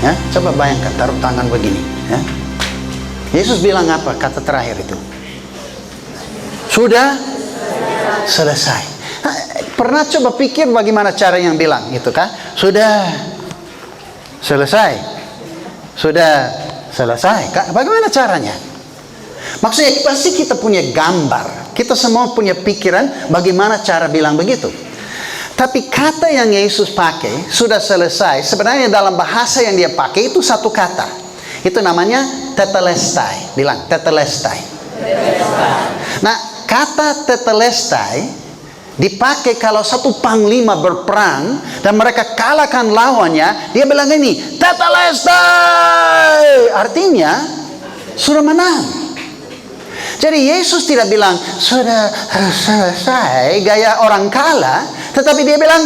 Ya, coba bayangkan, taruh tangan begini. Ya. Yesus bilang apa kata terakhir itu? Sudah selesai. Nah, pernah coba pikir bagaimana cara yang bilang itu kah? Sudah selesai. Sudah selesai. Bagaimana caranya? Maksudnya pasti kita punya gambar. Kita semua punya pikiran bagaimana cara bilang begitu. Tapi kata yang Yesus pakai, sudah selesai, sebenarnya dalam bahasa yang dia pakai itu satu kata. Itu namanya tetelestai. Bilang, tetelestai. Nah, kata tetelestai dipakai kalau satu panglima berperang dan mereka kalahkan lawannya, dia bilang ini, tetelestai. Artinya, sudah menang. Jadi Yesus tidak bilang sudah selesai gaya orang kalah, tetapi dia bilang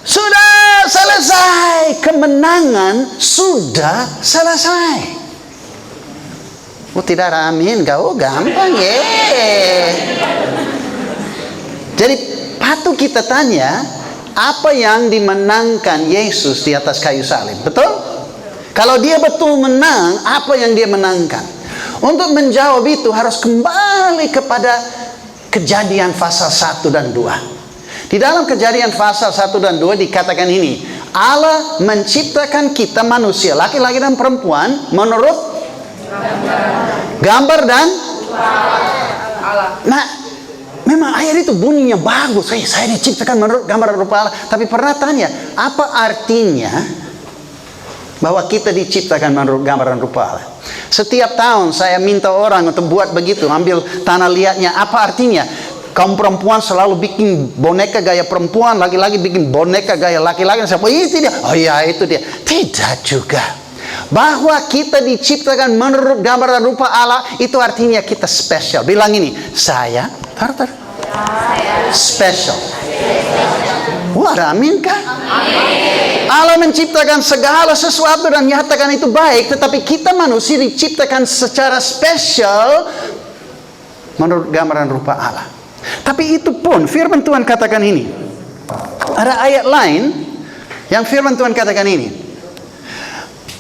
sudah selesai, kemenangan sudah selesai. Oh, tidak ada amin, kau gampang ya. Jadi patut kita tanya, apa yang dimenangkan Yesus di atas kayu salib? Betul? Kalau dia betul menang, apa yang dia menangkan? Untuk menjawab itu harus kembali kepada Kejadian pasal 1 dan 2. Di dalam Kejadian pasal 1 dan 2 dikatakan ini, Allah menciptakan kita manusia, laki-laki dan perempuan, menurut gambar dan Allah. Nah, memang ayat itu bunyinya bagus. Saya diciptakan menurut gambar dan rupa Allah. Tapi pernah tanya, apa artinya bahwa kita diciptakan menurut gambar dan rupa Allah? Setiap tahun saya minta orang untuk buat begitu, ambil tanah liatnya. Apa artinya? Kaum perempuan selalu bikin boneka gaya perempuan, laki-laki bikin boneka gaya laki-laki. Oh itu dia. Oh iya itu dia. Tidak juga. Bahwa kita diciptakan menurut gambar dan rupa Allah, itu artinya kita spesial. Bilang ini, saya spesial. Wah, amin kah? Allah menciptakan segala sesuatu dan nyatakan itu baik, tetapi kita manusia diciptakan secara spesial menurut gambaran rupa Allah. Tapi itu pun firman Tuhan katakan ini. Ada ayat lain yang firman Tuhan katakan ini.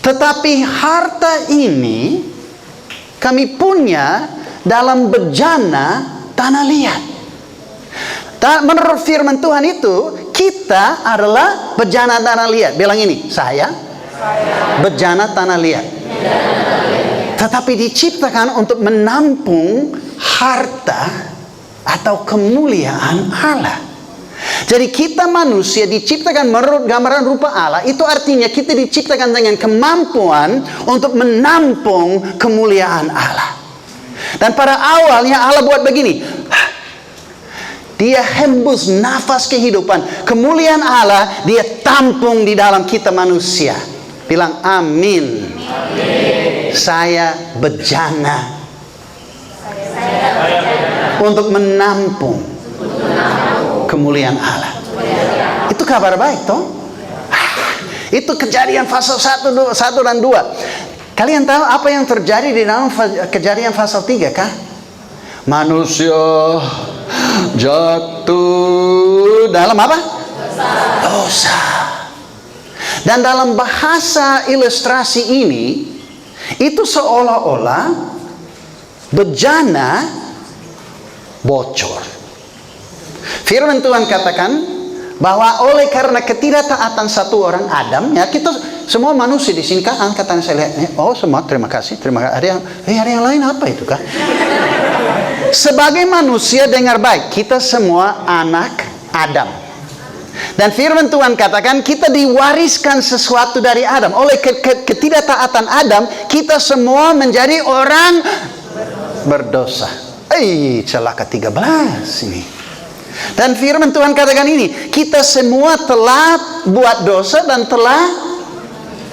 Tetapi harta ini kami punya dalam bejana tanah liat. Menurut firman Tuhan itu, kita adalah bejana tanah liat. Bilang ini, saya bejana tanah liat. Tetapi diciptakan untuk menampung harta atau kemuliaan Allah. Jadi kita manusia diciptakan menurut gambaran rupa Allah. Itu artinya kita diciptakan dengan kemampuan untuk menampung kemuliaan Allah. Dan pada awalnya Allah buat begini. Dia hembus nafas kehidupan. Kemuliaan Allah dia tampung di dalam kita manusia. Bilang amin. Amin. Saya bejana. Untuk menampung kemuliaan Allah. Itu kabar baik toh? Itu Kejadian pasal 1 dan 2. Kalian tahu apa yang terjadi di dalam Kejadian pasal 3 kah? Manusia jatuh dalam apa? Dosa. Dan dalam bahasa ilustrasi ini, itu seolah-olah bejana bocor. Firman Tuhan katakan bahwa oleh karena ketidaktaatan satu orang Adam, ya kita semua manusia di sini kan angkatan saya lihat, oh semua terima kasih. Ada yang lain apa itu kah? Sebagai manusia dengar baik, kita semua anak Adam. Dan firman Tuhan katakan kita diwariskan sesuatu dari Adam. Oleh ketidaktaatan Adam, kita semua menjadi orang berdosa. Celaka 13 ini. Dan firman Tuhan katakan ini, kita semua telah buat dosa dan telah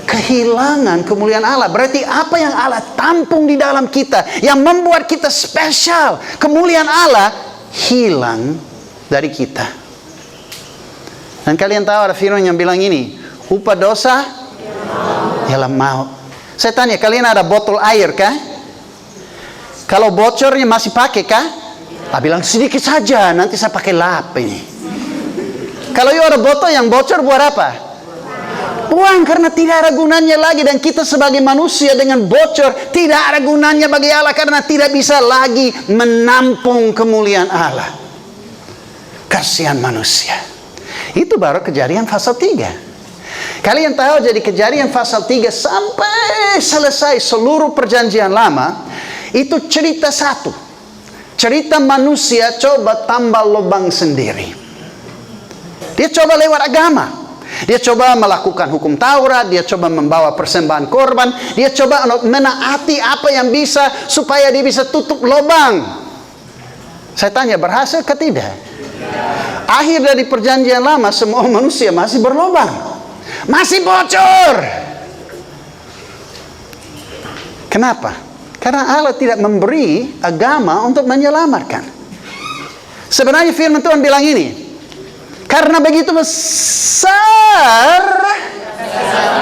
kehilangan kemuliaan Allah. Berarti apa yang Allah tampung di dalam kita, yang membuat kita spesial, kemuliaan Allah hilang dari kita. Dan kalian tahu ada firman yang bilang ini, upah dosa ialah maut. Saya tanya, kalian ada botol air kah? Kalau bocornya masih pakai kah? Bilang sedikit saja, nanti saya pakai lap ini. Kalau ada botol yang bocor buat apa? Buang, karena tidak ada gunanya lagi. Dan kita sebagai manusia dengan bocor, tidak ada gunanya bagi Allah, karena tidak bisa lagi menampung kemuliaan Allah. Kasihan manusia. Itu baru Kejadian pasal 3. Kalian tahu, jadi Kejadian pasal 3 sampai selesai seluruh perjanjian lama, itu cerita satu. Cerita manusia coba tambah lubang sendiri. Dia coba lewat agama. Dia coba melakukan hukum Taurat. Dia coba membawa persembahan korban. Dia coba menaati apa yang bisa, supaya dia bisa tutup lubang. Saya tanya, berhasil ke tidak? Akhir dari perjanjian lama, semua manusia masih berlubang, masih bocor. Kenapa? Karena Allah tidak memberi agama untuk menyelamatkan. Sebenarnya firman Tuhan bilang ini, karena begitu besar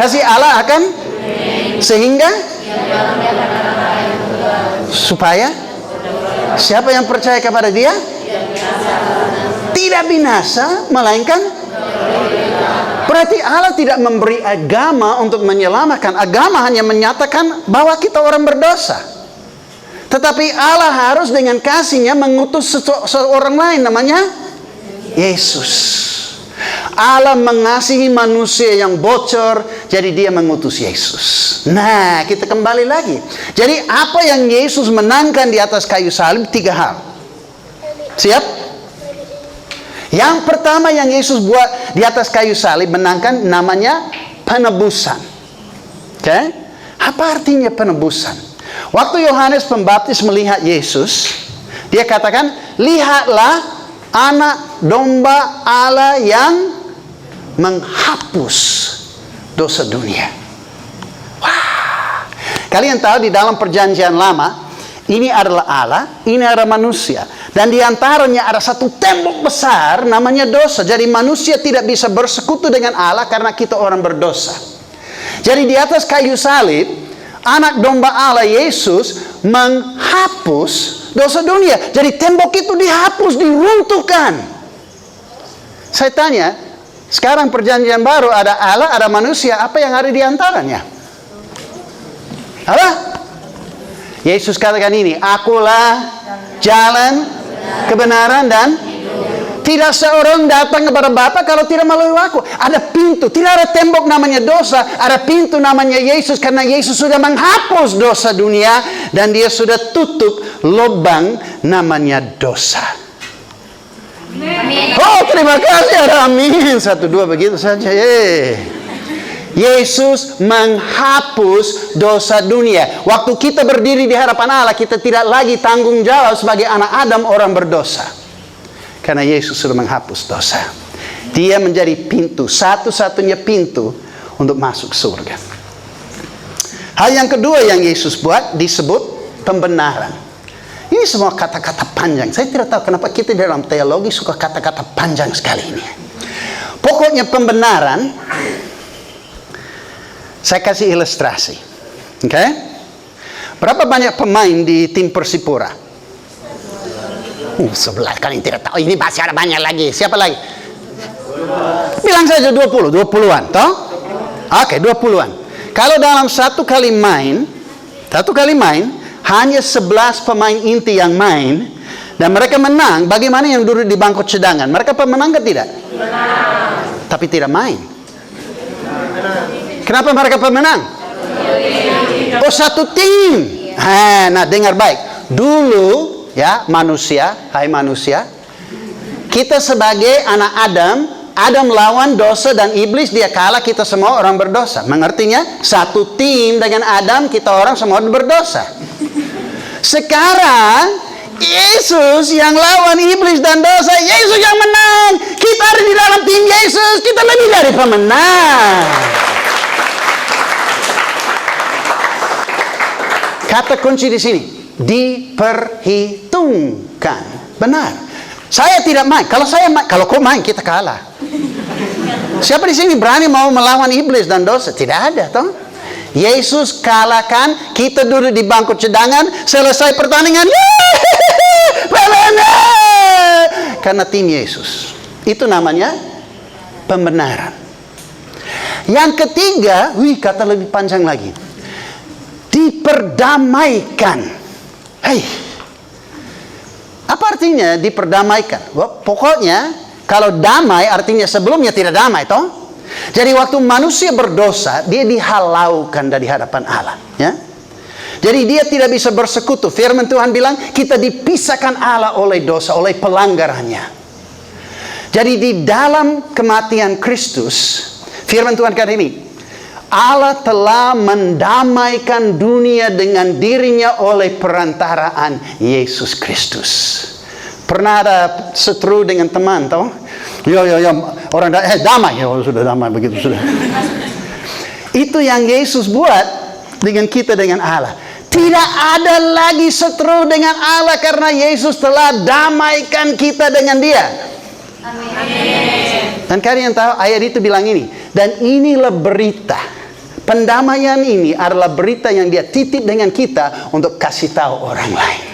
kasih Allah akan, sehingga supaya siapa yang percaya kepada Dia tidak binasa, melainkan. Berarti Allah tidak memberi agama untuk menyelamatkan. Agama hanya menyatakan bahwa kita orang berdosa. Tetapi Allah harus dengan kasih-Nya mengutus seorang lain, namanya Yesus. Allah mengasihi manusia yang bocor, jadi Dia mengutus Yesus. Nah, kita kembali lagi. Jadi apa yang Yesus menangkan di atas kayu salib? 3 hal. Siap? Yang pertama yang Yesus buat di atas kayu salib, menangkan, namanya penebusan. Oke? Apa artinya penebusan? Waktu Yohanes Pembaptis melihat Yesus, dia katakan, lihatlah anak domba Allah yang menghapus dosa dunia. Wah. Kalian tahu di dalam perjanjian lama, ini adalah Allah, ini adalah manusia. Dan di antaranya ada satu tembok besar namanya dosa. Jadi manusia tidak bisa bersekutu dengan Allah karena kita orang berdosa. Jadi di atas kayu salib, anak domba Allah Yesus menghapus dosa dunia. Jadi tembok itu dihapus, diruntuhkan. Saya tanya, sekarang perjanjian baru ada Allah, ada manusia, apa yang ada di antaranya? Apa? Yesus katakan ini, akulah jalan, kebenaran, dan tidak seorang datang kepada Bapa kalau tidak melalui aku. Ada pintu, tidak ada tembok namanya dosa, ada pintu namanya Yesus, karena Yesus sudah menghapus dosa dunia dan Dia sudah tutup lubang namanya dosa. Amin. Oh, terima kasih, ada amin. 1, 2 begitu saja. Yesus menghapus dosa dunia. Waktu kita berdiri di hadapan Allah, kita tidak lagi tanggung jawab sebagai anak Adam, orang berdosa. Karena Yesus sudah menghapus dosa. Dia menjadi pintu, satu-satunya pintu untuk masuk surga. Hal yang kedua yang Yesus buat disebut pembenaran. Ini semua kata-kata panjang. Saya tidak tahu kenapa kita dalam teologi suka kata-kata panjang sekali ini. Pokoknya pembenaran. Saya kasih ilustrasi. Oke? Berapa banyak pemain di tim Persipura? 11. Kalian tidak tahu. Ini masih ada banyak lagi. Siapa lagi? Bilang saja 20-an. Toh? Oke, 20-an. Kalau dalam satu kali main, hanya 11 pemain inti yang main, dan mereka menang, bagaimana yang duduk di bangku cadangan? Mereka pemenang ke tidak? Menang. Tapi tidak main. Kenapa mereka pemenang? Oh, satu tim. Nah, dengar baik. Dulu, ya, manusia, hai manusia, kita sebagai anak Adam lawan dosa dan iblis, dia kalah, kita semua orang berdosa. Mengertinya? Satu tim dengan Adam, kita orang semua berdosa. Sekarang, Yesus yang lawan iblis dan dosa, Yesus yang menang. Kita ada di dalam tim Yesus, kita lebih dari pemenang. Kata kunci di sini, diperhitungkan. Benar. Saya tidak main. Kalau kau main, kita kalah. Siapa di sini berani mau melawan iblis dan dosa? Tidak ada, toh? Yesus kalahkan, kita duduk di bangku cadangan, selesai pertandingan, karena tim Yesus. Itu namanya pembenaran. Yang ketiga, kata lebih panjang lagi. Diperdamaikan. Hei, apa artinya diperdamaikan? Pokoknya, kalau damai artinya sebelumnya tidak damai, toh? Jadi waktu manusia berdosa, dia dihalaukan dari hadapan Allah. Ya? Jadi dia tidak bisa bersekutu. Firman Tuhan bilang, kita dipisahkan Allah oleh dosa, oleh pelanggarannya. Jadi di dalam kematian Kristus, firman Tuhan kata ini, Allah telah mendamaikan dunia dengan dirinya oleh perantaraan Yesus Kristus. Pernah ada seteru dengan teman, tahu? Orang damai, sudah damai begitu sudah. Itu yang Yesus buat dengan kita, dengan Allah. Tidak ada lagi seteru dengan Allah karena Yesus telah damaikan kita dengan Dia. Amin. Dan kalian tahu ayat itu bilang ini. Dan inilah berita. Pendamaian ini adalah berita yang Dia titip dengan kita untuk kasih tahu orang lain.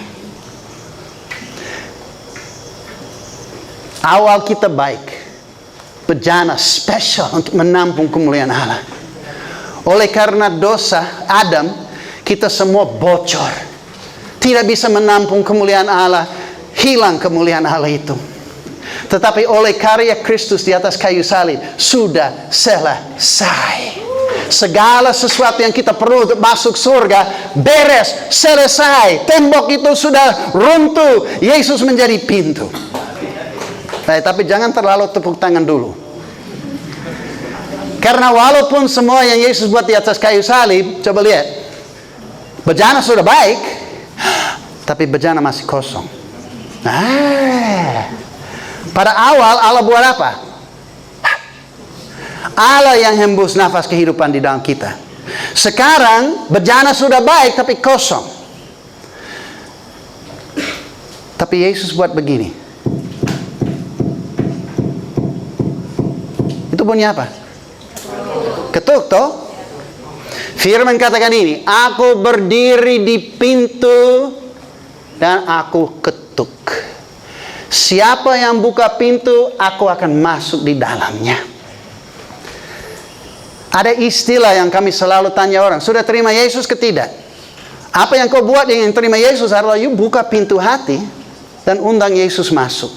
Awal kita baik. Bejana spesial untuk menampung kemuliaan Allah. Oleh karena dosa Adam, kita semua bocor. Tidak bisa menampung kemuliaan Allah. Hilang kemuliaan Allah itu. Tetapi oleh karya Kristus di atas kayu salib, sudah selesai. Segala sesuatu yang kita perlu untuk masuk surga, beres, selesai. Tembok itu sudah runtuh. Yesus menjadi pintu. Tapi jangan terlalu tepuk tangan dulu. Karena walaupun semua yang Yesus buat di atas kayu salib, coba lihat. Bejana sudah baik, tapi bejana masih kosong. Pada awal Allah buat apa? Allah yang hembus nafas kehidupan di dalam kita. Sekarang bejana sudah baik tapi kosong. Tapi Yesus buat begini. Itu bunyi apa? Ketuk toh? Firman katakan ini, aku berdiri di pintu dan aku ketuk. Siapa yang buka pintu, aku akan masuk di dalamnya. Ada istilah yang kami selalu tanya orang, sudah terima Yesus ke tidak? Apa yang kau buat yang terima Yesus adalah you buka pintu hati dan undang Yesus masuk.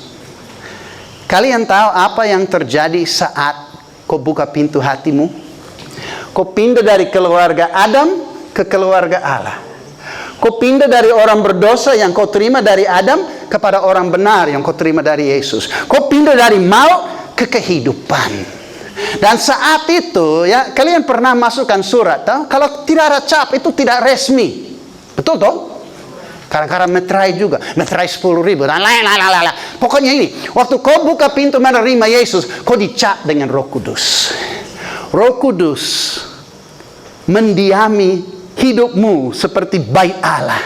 Kalian tahu apa yang terjadi saat kau buka pintu hatimu? Kau pindah dari keluarga Adam ke keluarga Allah. Kau pindah dari orang berdosa yang kau terima dari Adam kepada orang benar yang kau terima dari Yesus. Kau pindah dari maut ke kehidupan. Dan saat itu, ya, kalian pernah masukkan surat, tahu? Kalau tidak ada cap itu tidak resmi. Betul toh? Kadang-kadang meterai juga, meterai 10.000 dan lain-lain. Pokoknya ini, waktu kau buka pintu menerima Yesus, kau dicap dengan Roh Kudus. Roh Kudus mendiami hidupmu seperti bait Allah.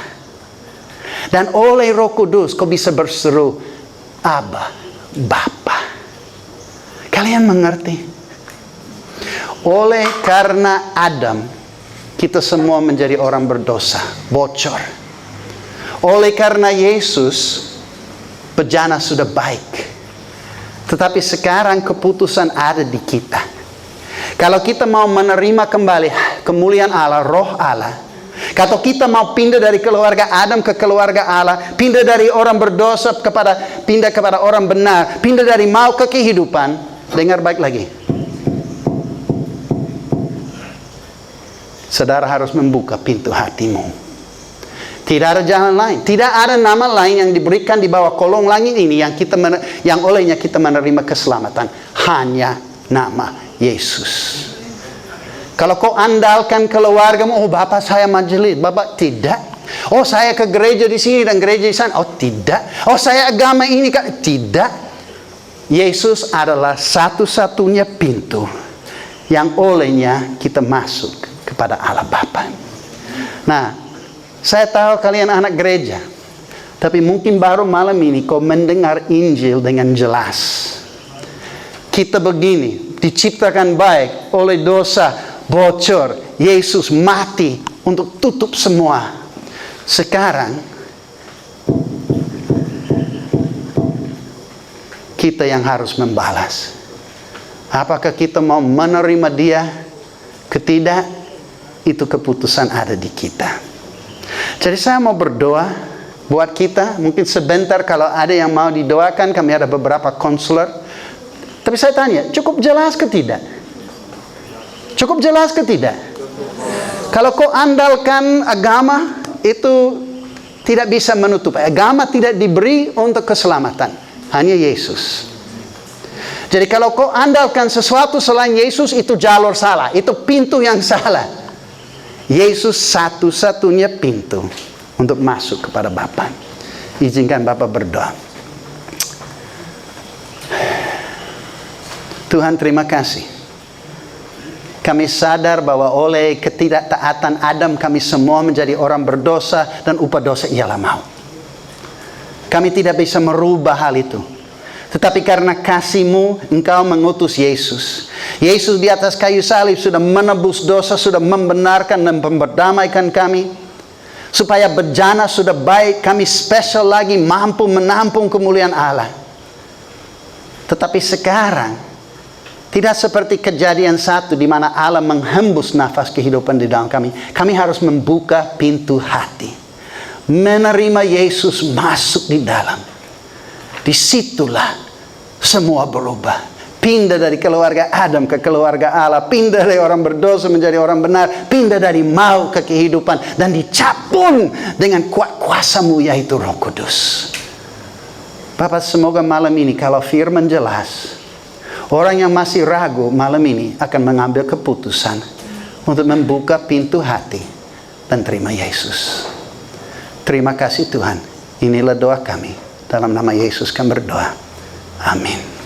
Dan oleh Roh Kudus kau bisa berseru, Abba, Bapa. Kalian mengerti? Oleh karena Adam, kita semua menjadi orang berdosa, bocor. Oleh karena Yesus, bejana sudah baik. Tetapi sekarang keputusan ada di kita. Kalau kita mau menerima kembali kemuliaan Allah, roh Allah. Kalau kita mau pindah dari keluarga Adam ke keluarga Allah, pindah dari orang berdosa pindah kepada orang benar, pindah dari maut ke kehidupan. Dengar baik lagi. Saudara harus membuka pintu hatimu. Tidak ada jalan lain. Tidak ada nama lain yang diberikan di bawah kolong langit ini yang olehnya kita menerima keselamatan. Hanya nama Yesus. Kalau kau andalkan keluargamu, oh bapak saya majelis, bapak tidak. Oh saya ke gereja di sini dan gereja di sana, oh tidak. Oh saya agama ini, tidak. Yesus adalah satu-satunya pintu yang olehnya kita masuk kepada Allah Bapa. Nah, saya tahu kalian anak gereja, tapi mungkin baru malam ini kau mendengar Injil dengan jelas. Kita begini, diciptakan baik oleh dosa, bocor. Yesus mati untuk tutup semua. Sekarang kita yang harus membalas. Apakah kita mau menerima dia? Ketidak, itu keputusan ada di kita. Jadi saya mau berdoa buat kita. Mungkin sebentar kalau ada yang mau didoakan, kami ada beberapa konselor. Tapi saya tanya, cukup jelas ke tidak? Cukup jelas ke tidak? Kalau kau andalkan agama, itu tidak bisa menutup. Agama tidak diberi untuk keselamatan. Hanya Yesus. Jadi kalau kau andalkan sesuatu selain Yesus, itu jalur salah. Itu pintu yang salah. Yesus satu-satunya pintu untuk masuk kepada Bapa. Izinkan Bapak berdoa. Tuhan, terima kasih. Kami sadar bahwa oleh ketidaktaatan Adam, kami semua menjadi orang berdosa, dan upah dosa ialah maut. Kami tidak bisa merubah hal itu. Tetapi karena kasih-Mu, Engkau mengutus Yesus. Yesus di atas kayu salib sudah menebus dosa, sudah membenarkan dan memberdamaikan kami. Supaya bejana sudah baik, kami spesial lagi mampu menampung kemuliaan Allah. Tetapi sekarang, tidak seperti Kejadian 1 di mana Allah menghembus nafas kehidupan di dalam kami. Kami harus membuka pintu hati. Menerima Yesus masuk di dalam. Disitulah semua berubah. Pindah dari keluarga Adam ke keluarga Allah. Pindah dari orang berdosa menjadi orang benar. Pindah dari maut ke kehidupan. Dan dicapung dengan kuat kuasa-Mu, yaitu Roh Kudus. Bapak, semoga malam ini kalau firman jelas, orang yang masih ragu malam ini akan mengambil keputusan untuk membuka pintu hati dan terima Yesus. Terima kasih Tuhan. Inilah doa kami. Dalam nama Yesus kami berdoa. Amin.